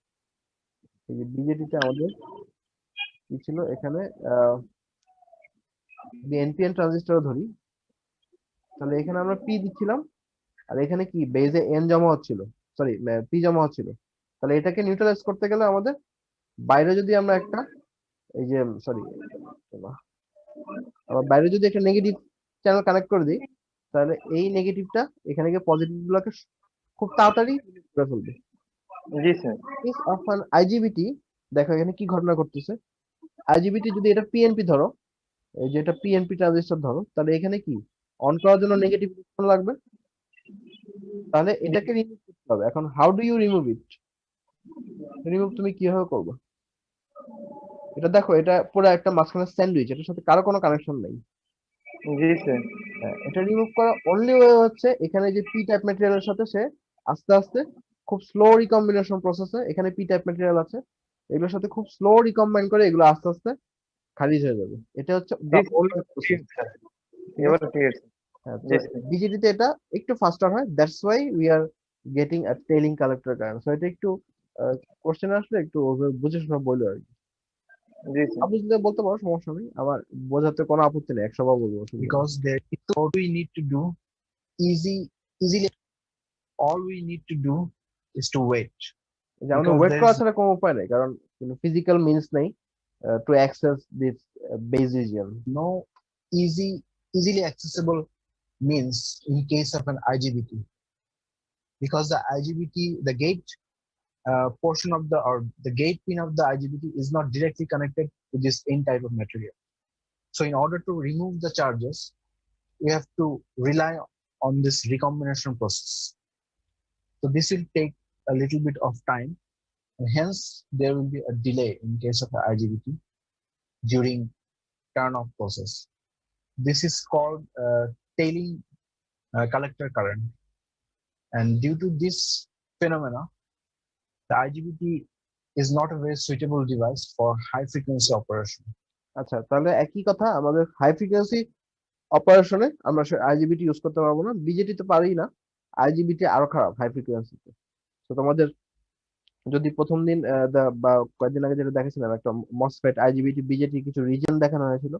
এই যে বিজেটি তে আমাদের কি ছিল এখানে, যদি এনপিএন ট্রানজিস্টর ধরি, তাহলে এখানে আমরা পি দিচ্ছিলাম, আর এখানে কি বেজে এন জমা হচ্ছিল, সরি পি জমা হচ্ছিল। তাহলে এটাকে নিউট্রালাইজ করতে গেলে আমাদের বাইরে যদি আমরা একটা এই যে সরি আবার বাইরে যদি একটা নেগেটিভ চ্যানেল কানেক্ট করে দিই, তাহলে এই নেগেটিভটা এখানে গিয়ে পজিটিভ গুলোকে খুব তাড়াতাড়ি করে ফেলবে। জি sir. Case of an IGBT, দেখো এখানে কি ঘটনা ঘটতেছে। আইজিবিটি যদি এটা পিএনপি ধরো, এই যে এটা পিএনপি ট্রানজিস্টর ধরো, তাহলে এখানে কি অন করার জন্য নেগেটিভ লাগবে, তাহলে এটাকে রিমুভ করতে হবে। এখন how do you remove it? Remove তুমি কিভাবে করবে? এটা দেখো, এটা পুরো একটা মাঝখানে স্যান্ডউইচ, এটার সাথে কারো কোনো কানেকশন নেই। জি স্যার। এটা রিমুভ করা অনলি ওয়ে হচ্ছে এখানে যে পি টাইপ ম্যাটেরিয়ালের সাথে সে আস্তে আস্তে খুব স্লো রিকম্বিনেশন প্রসেসে, এখানে পি টাইপ ম্যাটেরিয়াল আছে, এগুলোর সাথে খুব স্লো রিকম্বাইন করে এগুলো আস্তে আস্তে খারিজ হয়ে যাবে। এটা হচ্ছে জি ওল্ড প্রসেস। স্যার, ঠিক এবার আছে, ঠিক আছে। হ্যাঁ, জি স্যার। বিজেডিতে এটা একটু ফাস্টার হয়, that's why we are getting a telling collector current. So এটা একটু কোশ্চেন আসলে একটু বুঝে শুনে বললো আর কি। জি স্যার। আপনি যদি বলতে পারো সমস্যা নেই, আমার বোঝাতে কোনো আপত্তি নেই, 100 বার বলবো, অসুবিধা নেই। because there what we need to do easily all we need to do is to wait যে আমাদের because ওয়েট করা there's ছাড়া কোনো উপায় নেই, কারণ কোনো ফিজিক্যাল মিনস নেই to access this base region. no easily accessible means in case of an IGBT. because the IGBT, the gate portion of the gate pin of the IGBT is not directly connected to this N type of material. So in order to remove the charges, we have to rely on this recombination process. So this will take a little bit of time, and hence there will be a delay in case of the IGBT during turn-off process. This is called tailing collector current. And due to this phenomena, the IGBT is not a very suitable device for high frequency operation. আচ্ছা, তাহলে একই কথা, আমাদের high frequency অপারেশনে আমরা আইজিবিটি use করতে পারবো না, বিজেটি তো পারি না, আইজিবিটি আরো খারাপ হাই ফ্রিকোয়েন্সিতে। তো তোমাদের যদি প্রথম দিন বা কয়েকদিন আগে যেটা দেখেছিলাম, একটা মসফেট আইজিবিটি বিজেটি কিছু রিজন দেখানো হয়েছিল,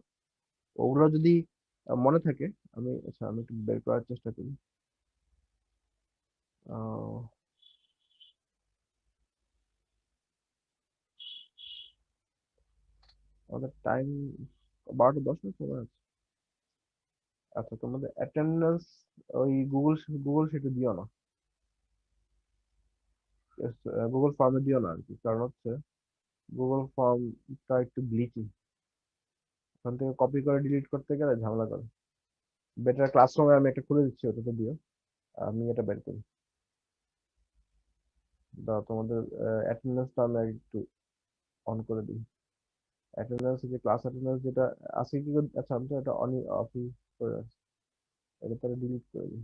ওগুলো যদি মনে থাকে, আমি একটু বের করার চেষ্টা করি। আমাদের টাইম 12:10 সময় আছে। আচ্ছা, তোমাদের অ্যাটেন্ডেন্স ওই গুগল শিটে দিও না, গুগল ফর্মে দিও না আর কি, কারণ হচ্ছে গুগল ফর্মটা একটু গ্লিচি, ওখান থেকে কপি করে ডিলিট করতে গেলে ঝামেলা করে। বেটার ক্লাসরুমে আমি একটা খুলে দিচ্ছি, ওটাতে দিও, আমি এটা বের করি। দাও, তোমাদের অ্যাটেন্ডেন্সটা আমি একটু অন করে দিই। অ্যাটেন্ডেন্স যে ক্লাস অ্যাটেন্ডেন্স যেটা আছে কি, আচ্ছা আমি তো এটা অনই অফই করে রাখছি, এটা তাহলে ডিলিট করে দিই।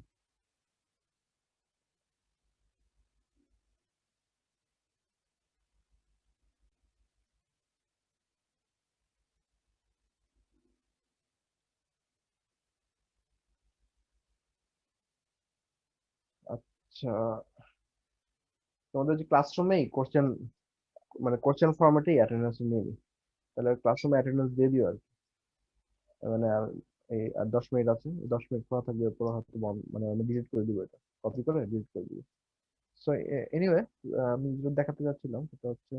আচ্ছা, তোমাদের যে ক্লাসরুমেই কোশ্চেন ফরম্যাটেই অ্যাটেন্ডেন্স নিয়ে নিই, তাহলে ক্লাসরুমে অ্যাটেন্ডেন্স দিয়ে দিও আর কি। মানে এই আর 10 মিনিট আছে, 10 মিনিট পড়া থাকবে, পড়া হয়তো আমি ডিলিট করে দিব, এটা কপি করে ডিলিট করে দিব। সো এনিওয়ে, আমি যেটা দেখাতে যাচ্ছিলাম সেটা হচ্ছে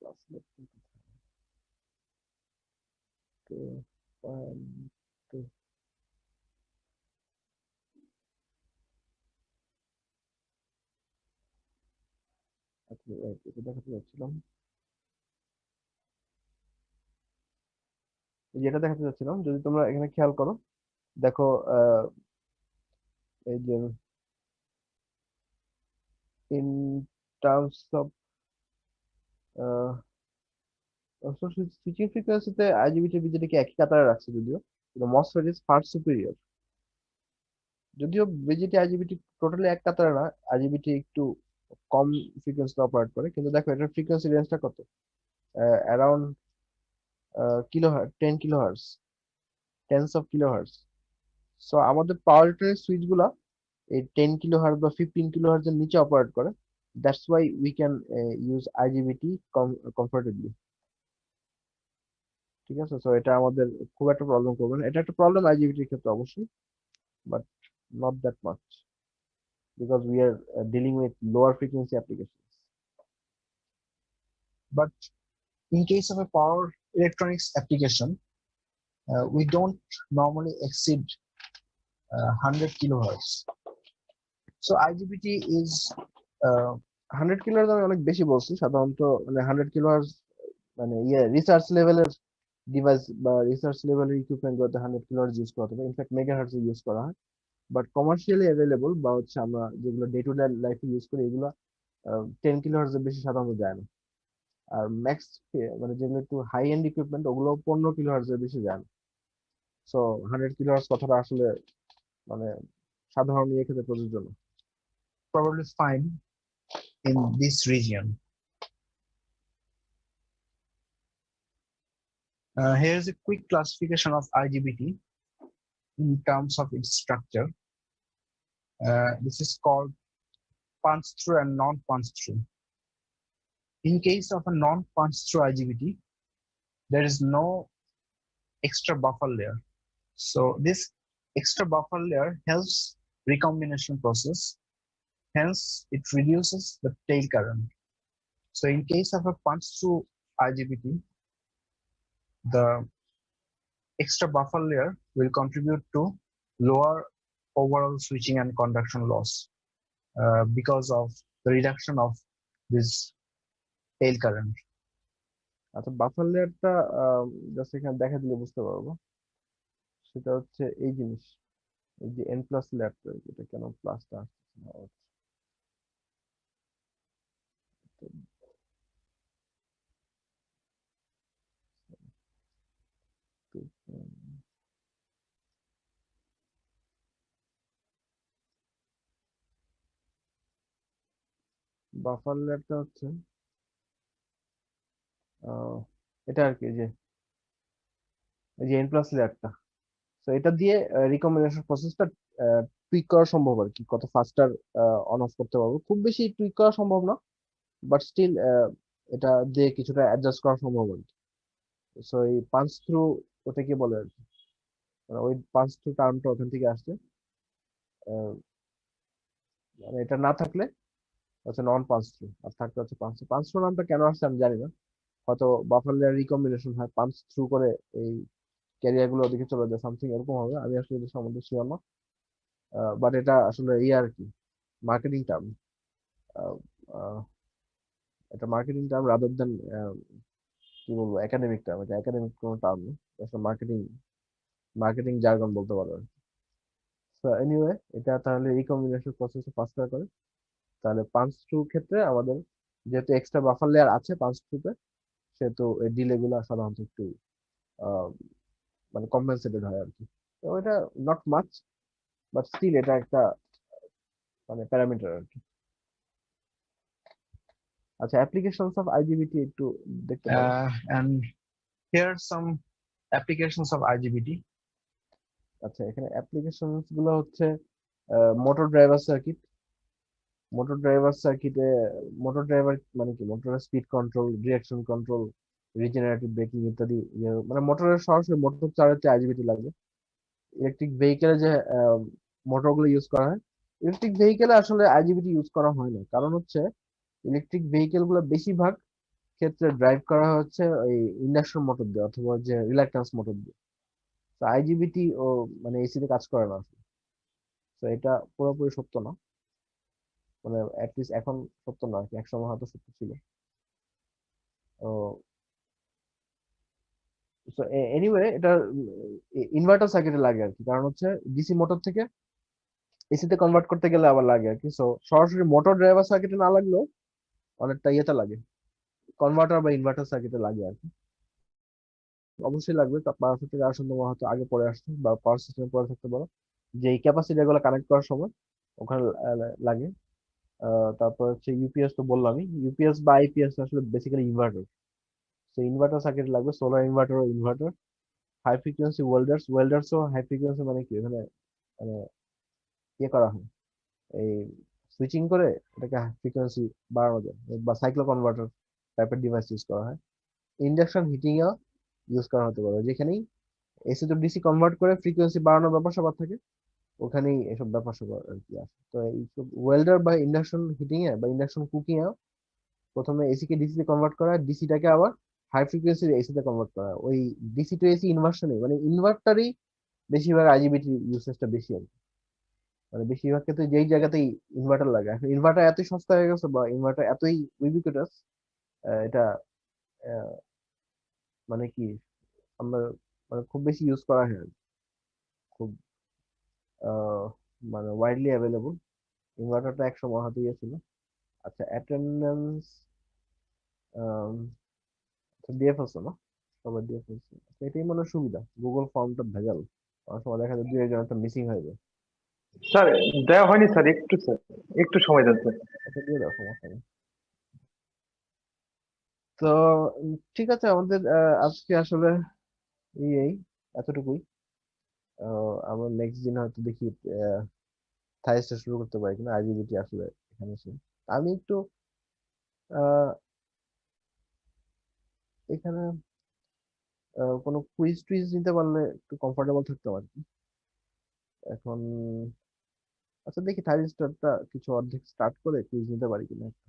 ক্লাস এটা দেখাতে যাচ্ছিলাম, যেটা দেখাতে যাচ্ছিলাম, যদি তোমরা এখানে খেয়াল করো, দেখো এই যে ইন টার্মস অফ সুইচিং ফ্রিকোয়েন্সিতে আইজিবিটি বিজেটিকে একই কাতারে রাখছে, যদিও কিন্তু মসফেট ইজ ফার সুপিরিয়র। যদিও বিজেটি আইজিবিটি টোটালি এক কাতারে না, আইজিবিটি একটু কম ফ্রিকোয়েন্সিতে অপারেট করে, কিন্তু দেখো এটার ফ্রিকোয়েন্সি রেঞ্জটা কত, around kilohertz, 10 kilohertz, tense of kilohertz. So আমাদের পাওয়ার ইলেকট্রনিক সুইচ গুলা এই 10 কিলোহার্টজ বা 15 কিলোহার্টজ এর নিচে অপারেট করে। That's why we can use আইজিবিটি comfortably. ঠিক আছে, সো এটা আমাদের খুব একটা প্রবলেম করবে না। এটা একটা প্রবলেম আইজিবিটির ক্ষেত্রে অবশ্যই, but not that much because we are dealing with lower frequency applications. But in case of a power electronics application, we don't normally exceed 100 kilohertz. So IGBT is 100 kilohertz আমি অনেক বেশি বলছি, সাধারণত মানে 100 কিলোহার্টজ মানে research লেভেলের device বা research লেভেলের ইকুইপমেন্ট গুলোতে 100 কিলোহার্টজ ইউজ করা হবে, ইনফ্যাক্ট মেগাহার্টজ ইউজ করা হয়। বাট কমার্শিয়ালি অ্যাভেলেবল বা হচ্ছে আমরা যেগুলো ডে টু ডে লাইফে ইউজ করি, এগুলো 10 কিলোহার্টজ এর বেশি সাধারণত যায় না। আর ম্যাক্স মানে যেগুলো একটু হাই এন্ড ইকুইপমেন্ট, ওগুলো 15 কিলোহার্টজ এর বেশি যায় না। সো 100 কিলোহার্টজ কথাটা আসলে মানে সাধারণ ইয়ে ক্ষেত্রে প্রযোজ্য না। probably fine in this region. Here's a quick classification of IGBT in terms of its structure. This is called punch-through and non-punch-through. In case of a non-punch-through IGBT, there is no extra buffer layer. So this extra buffer layer helps recombination process. Hence, it reduces the tail current. So in case of a punch-through IGBT, the extra buffer layer will contribute to lower overall switching and conduction loss because of the reduction of this tail current. আচ্ছা, buffer লেয়ারটা just এখানে দেখা দিলে বুঝতে পারবো। সেটা হচ্ছে এই জিনিস, এই যে এন প্লাস লেয়ারটা, এটা কেন প্লাসটা আসছে না? বাফার লেয়ারটা হচ্ছে এটা আর কি, যে এন প্লাস লেয়ারটা। তো এটা দিয়ে রিকম্বিনেশন প্রসেসটা টুইক করা সম্ভব আর কি, কত ফাস্টার অন অফ করতে পারবো। খুব বেশি টুইক করা সম্ভব না, বাট স্টিল এটা দিয়ে কিছুটা অ্যাডজাস্ট করা সম্ভব আর কি। সো এই পাঞ্চ থ্রু ওটাকে বলে আর কি, মানে ওই পাঞ্চ থ্রু টার্মটা ওখান থেকে আসছে। মানে এটা না থাকলে হচ্ছে নন পাঞ্চ থ্রু, আর থাকলে হচ্ছে পাঞ্চ থ্রু। পাঞ্চ থ্রু নামটা কেন আসছে আমি জানি না, হয়তো বাফার লেয়ার রিকম্বিনেশন হয়, পাঞ্চ থ্রু করে এই ক্যারিয়ার গুলো ওদিকে চলে যায়, সামথিং এরকম হবে। আমি আসলে এটা সম্বন্ধে শিওর না, বাট এটা আসলে ইয়ে আর কি, মার্কেটিং টার্ম। এটা মার্কেটিং টার্ম রাদার দেন কি বলবো, একাডেমিক টার্ম। এটা একাডেমিক কোনো টার্ম না, আসলে মার্কেটিং মার্কেটিং জার্গন বলতে পারো। সো এনিওয়ে, এটা তাহলে রিকম্বিনেশন প্রসেসে ফাস্টার করে। তাহলে পাঁচ থ্রু ক্ষেত্রে আমাদের যেহেতু এক্সট্রা বাফার লেয়ার আছে পাঁচ থ্রুতে, সেহেতু এই ডিলে গুলো সাধারণত একটু আহ, মানে কম্পেনসেটেড হয় আর কি। তো এটা নট মাচ, বাট স্টিল এটা একটা মানে প্যারামিটার আর কি। আচ্ছা, অ্যাপ্লিকেশনস অফ আইজিবিটি একটু দেখতে পারো। And here are some applications of IGBT. আচ্ছা, এখানে অ্যাপ্লিকেশনস গুলো হচ্ছে motor driver circuit. Motor driver মানে কি, মোটরের speed control, direction control, regenerative breaking ইত্যাদি। মানে মোটরের সরাসরি মোটর চালাতে আইজিবিটি লাগে। ইলেকট্রিক ভেহিকেলে যে মোটর গুলো ইউজ করা হয়, ইলেকট্রিক ভেহিকেলে আসলে আইজিবিটি ইউজ করা হয় না। কারণ হচ্ছে ইলেকট্রিক ভেহিকেল গুলো বেশিরভাগ ক্ষেত্রে ড্রাইভ করা হচ্ছে ওই ইন্ডাকশন মোটর দিয়ে অথবা যে রিলাক্টেন্স মোটর দিয়ে। তো আইজিবিটি ও মানে এসিতে কাজ করে না। তো এটা পুরোপুরি সত্য না, মানে অ্যাটলিস্ট এখন সত্য না আর কি, একসময় হয়তো সত্য ছিল। ও এনিওয়ে, এটা ইনভার্টার সার্কিটে লাগে আর কি। কারণ হচ্ছে ডিসি মোটর থেকে এসিতে কনভার্ট করতে গেলে আবার লাগে আর কি। সো সরাসরি মোটর ড্রাইভার সার্কিটে না লাগলেও অনেকটা ইয়েতে লাগে, কনভার্টার বা ইনভার্টার সার্কিটে লাগে আর কি। অবশ্যই লাগবে। পাওয়ার থেকে আসলে তোমার হয়তো আগে পরে আসছে বা পাওয়ার সিস্টেমে পরে থাকতে পারো, যে এই ক্যাপাসিটি গুলো কানেক্ট করার সময় ওখানে লাগে। তারপর হচ্ছে ইউপিএস তো বললামই, ইউপিএস বা আইপিএস আসলে বেসিক্যালি ইনভার্টার। তো ইনভার্টার সার্কিট লাগবে, সোলার ইনভার্টার ও ইনভার্টার। হাই ফ্রিকোয়েন্সি ওয়েল্ডার্সও হাই ফ্রিকোয়েন্সি মানে কি, এখানে মানে ইয়ে করা হয়, এই সুইচিং করে এটাকে হাই ফ্রিকোয়েন্সি বাড়ানো যায়, বা সাইক্লো কনভার্টার টাইপের ডিভাইস ইউজ করা হয়। ইন্ডাকশন হিটিং এও ইউজ করা হতে পারে, যেখানেই এসি তো ডিসি কনভার্ট করে ফ্রিকোয়েন্সি বাড়ানোর ব্যাপার স্যাপার থাকে, ওখানেই এসব ব্যাপার স্যাপার আর কি আসে। তো এইসব ওয়েল্ডার বা ইন্ডাকশন হিটিং এ বা ইন্ডাকশন কুকিং এ প্রথমে এসি কে ডিসি তে কনভার্ট করা হয়, ডিসিটাকে আবার হাই ফ্রিকোয়েন্সি এসি তে কনভার্ট করা হয়। ওই ডিসি টু এসি ইনভার্সনে মানে ইনভার্টারই বেশিরভাগ আইজিবিটি ইউসেজটা বেশি আর কি। মানে বেশিরভাগ ক্ষেত্রে যেই জায়গাতেই ইনভার্টার লাগে, এখন ইনভার্টার এতই সস্তা হয়ে গেছে বা ইনভার্টার এতই উইবিকুইটাস, এটা আহ, মানে কি আমরা মানে খুব বেশি ইউজ করা হয় আর কি। খুব আহ, মানে ওয়াইডলি অ্যাভেলেবল। ইনভার্টারটা এক সময় হয়তো ইয়ে ছিল। আচ্ছা, অ্যাটেন্ডেন্স ডিএফ আছে না, সবার ডিএফ আছে। আচ্ছা, এটাই মানে সুবিধা, গুগল ফর্মটা ভেজাল, অনেক সময় দেখা যায় দুই একজন একটা মিসিং হয়ে যায়। স্যার দেওয়া হয়নি স্যার, একটু সময় দেন স্যার। এটা দিয়ে দাও, সমস্যা নেই। তো ঠিক আছে, আমাদের আজকে আসলে এই এতটুকুই। আমরা নেক্সট দিন হয়তো দেখি থাইসটা শুরু করতে পারি কিনা, আইজিবিটি আসলে এখানে এসে। আমি একটু আহ, এখানে কোনো কুইজ টুইজ নিতে পারলে একটু কমফোর্টেবল থাকতাম আর কি এখন। আচ্ছা, দেখি থাইস্টারটা কিছু অর্ধেক স্টার্ট করে কুইজ নিতে পারি কিনা একটা।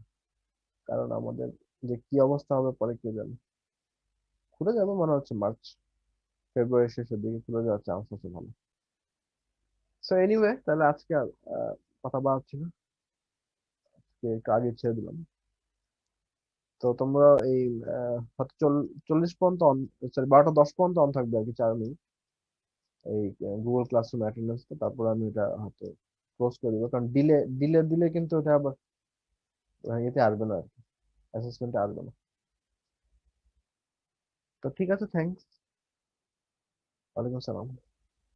কারণ আমাদের যে কি অবস্থা হবে পরে কে জানে। খুলে যাবে মনে হচ্ছে মার্চ ফেব্রুয়ারি শেষের দিকে খুলে যাওয়ার চান্স আছে ভালো। সো এনিওয়ে তাহলে আজকে আর কথা বাড়াচ্ছি না, আজকে একটু আগে ছেড়ে দিলাম। তো তোমরা এই হয়তো 40 পর্যন্ত সরি 12টা 10 পর্যন্ত অন থাকবে আর কি, 4 মিনিট এই গুগল ক্লাসরুম অ্যাটেন্ডেন্সটা, তারপর আমি এটা হয়তো ক্লোজ করে দিব, কারণ দিলে কিন্তু এটা আবার এতে আসবে না আর কি, অ্যাসেসমেন্টে আসবে না। তো ঠিক আছে, থ্যাংকস। ওয়ালাইকুম সালাম।